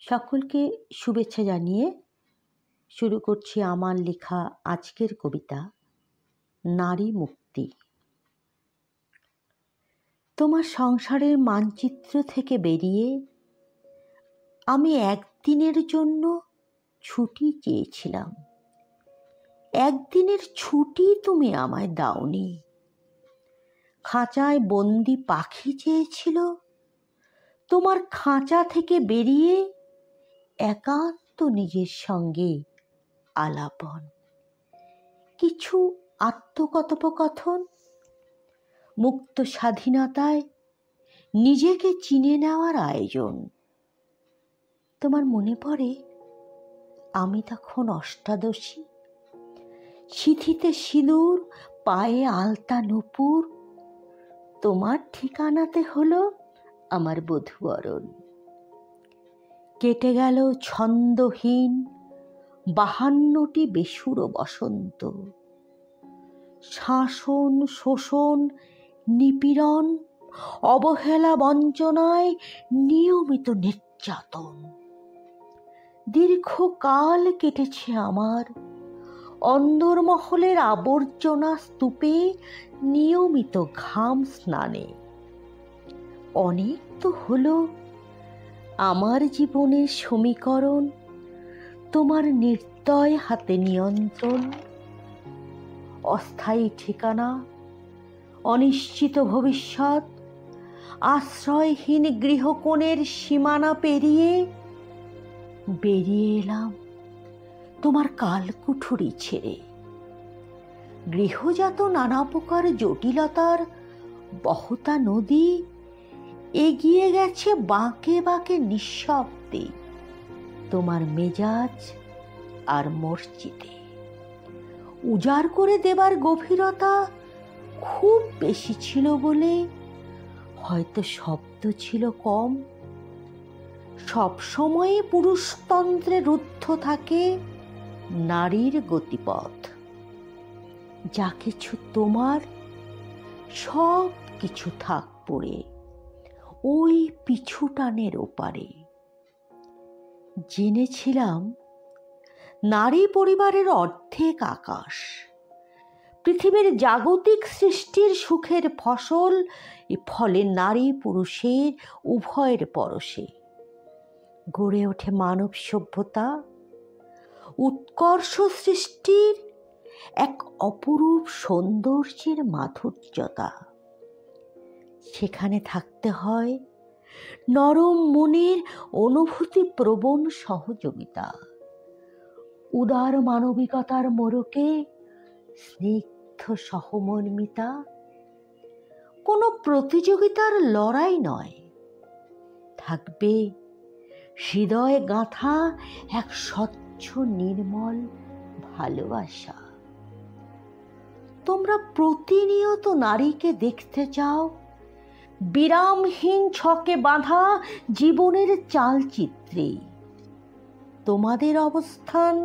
সকলকে শুভেচ্ছা জানিয়ে শুরু করছি আমার লেখা আজকের কবিতা নারী মুক্তি। তোমার সংসারের মানচিত্র থেকে বেরিয়ে আমি একদিনের জন্য ছুটি চেয়েছিলাম। একদিনের ছুটি তুমি আমায় দাওনি। খাঁচায় বন্দি পাখি চেয়েছিল, তোমার খাঁচা থেকে বেরিয়ে একান্ত নিজের সঙ্গে আলাপন, কিছু আত্মকথোপকথন, মুক্ত স্বাধীনতায় নিজেকে চিনে নেওয়ার আয়োজন। তোমার মনে পড়ে আমি তখন অষ্টাদশী, সিঁথিতে সিঁদুর, পায়ে আলতা নূপুর। তোমার ঠিকানাতে হলো আমার বধূবরণ। কেটে গেল ছন্দহীন 52টি বেসুরো বসন্ত। শাসন, শোষণ, নিপীড়ন, অবহেলা, বঞ্চনায় নিয়মিত নির্যাতন। দীর্ঘকাল কেটেছে আমার অন্দরমহলের আবর্জনা স্তূপে নিয়মিত ঘাম স্নানে। অনেক তো হলো আমার জীবনের সমীকরণ, তোমার নির্দয় হাতে নিয়ন্ত্রণ। অস্থায়ী ঠিকানা, অনিশ্চিত ভবিষ্যৎ, আশ্রয়হীন গৃহকোণের সীমানা পেরিয়ে বেরিয়ে এলাম তোমার কালকুঠুরি ছেড়ে। গৃহজাত নানা প্রকার জটিলতার বহতা নদী এগিয়ে গেছে বাঁকে বাঁকে নিঃশব্দে তোমার মেজাজ আর মসজিদে। উজাড় করে দেবার গভীরতা খুব বেশি ছিল বলে হয়তো শব্দ ছিল কম। সবসময় পুরুষতন্ত্রে রুদ্ধ থাকে নারীর গতিপথ। যা কিছু তোমার সব কিছু থাক পড়ে ওই পিছু টানের ওপারে। জেনেছিলাম নারী পরিবারের অর্ধেক আকাশ, পৃথিবীর জাগতিক সৃষ্টির সুখের ফসল ফলে নারী পুরুষের উভয়ের পরশে। গড়ে ওঠে মানব সভ্যতা, উৎকর্ষ সৃষ্টির এক অপরূপ সৌন্দর্যের মাধুর্যতা। সেখানে থাকতে হয় নরম মনের অনুভূতি প্রবণ সহযোগিতা, উদার মানবিকতার মোড়কে স্নিগ্ধ সহমর্মিতা। কোনো প্রতিযোগিতার লড়াই নয়, থাকবে হৃদয়ে গাঁথা এক স্বচ্ছ নির্মল ভালোবাসা। তোমরা প্রতিনিয়ত নারীকে দেখতে চাও বিরামহীন ছকে বাঁধা জীবনের চালচিত্রে। তোমাদের অবস্থান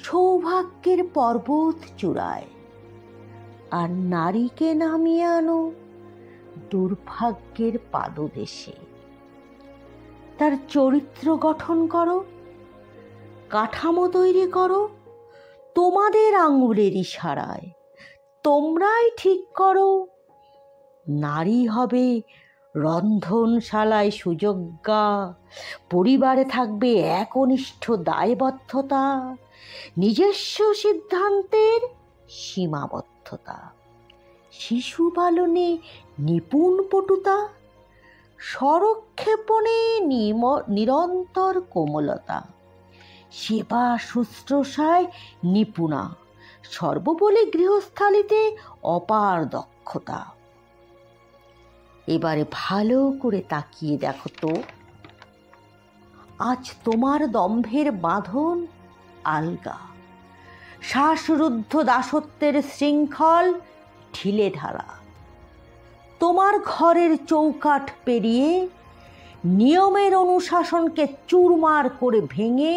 সৌভাগ্যের পর্বত চূড়ায়, আর নারীকে নামিয়ে আনো দুর্ভাগ্যের পাদদেশে। তার চরিত্র গঠন করো, কাঠামো তৈরি করো তোমাদের আঙুলের ইশারায়। তোমরাই ঠিক করো নারী হবে রন্ধনশালায় সুযোগ্যা, পরিবারে থাকবে একনিষ্ঠ দায়বদ্ধতা, নিজস্ব সিদ্ধান্তের সীমাবদ্ধতা, শিশু পালনে নিপুণ পটুতা, স্বরক্ষেপণে নিরন্তর কোমলতা, সেবা শুশ্রূষায় নিপুণা, সর্বোপরি গৃহস্থালিতে অপার দক্ষতা। এবারে ভালো করে তাকিয়ে দেখো তো, আজ তোমার দম্ভের বাঁধন আলগা, শ্বাসরুদ্ধ দাসত্বের শৃঙ্খল ঢিলে ঢালা। তোমার ঘরের চৌকাঠ পেরিয়ে নিয়মের অনুশাসনকে চুরমার করে ভেঙে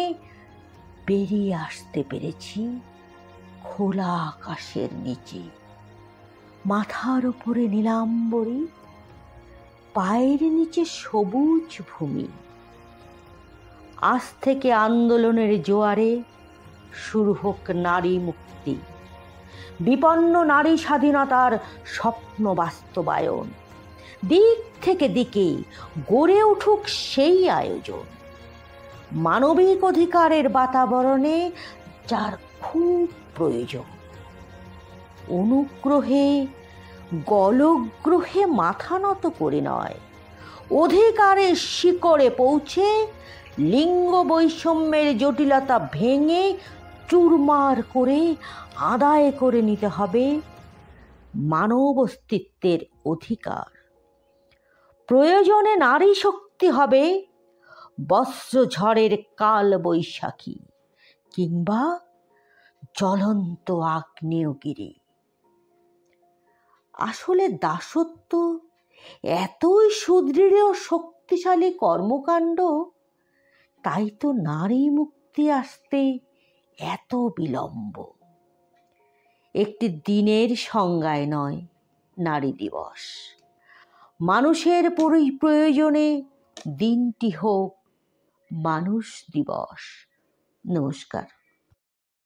বেরিয়ে আসতে পেরেছি খোলা আকাশের নিচে। মাথার উপরে নীলাম্বরী, পায়ের নিচে সবুজ ভূমি। আজ থেকে আন্দোলনের জোয়ারে শুরু হোক নারী মুক্তি, বিপন্ন নারী স্বাধীনতার স্বপ্ন বাস্তবায়ন। দিক থেকে দিকে গড়ে উঠুক সেই আয়োজন, মানবিক অধিকারের বাতাবরণে যার খুব প্রয়োজন। অনুগ্রহে গলগ্রহে মাথা নত করে নয়, অধিকারের শিকড়ে পৌঁছে লিঙ্গ বৈষম্যের জটিলতা ভেঙে চুরমার করে আদায় করে নিতে হবে মানব অস্তিত্বের অধিকার। প্রয়োজনে নারী শক্তি হবে বস্ত্রঝড়ের কাল বৈশাখী কিংবা জ্বলন্ত আগ্নেয়গিরি। আসলে দাসত্ব এতই সুদৃঢ় ও শক্তিশালী কর্মকাণ্ড, তাই তো নারী মুক্তি আসতে এত বিলম্ব। একটি দিনের সংজ্ঞায় নয় নারী দিবস, মানুষের প্রয়োজনে দিনটি হোক মানুষ দিবস। নমস্কার।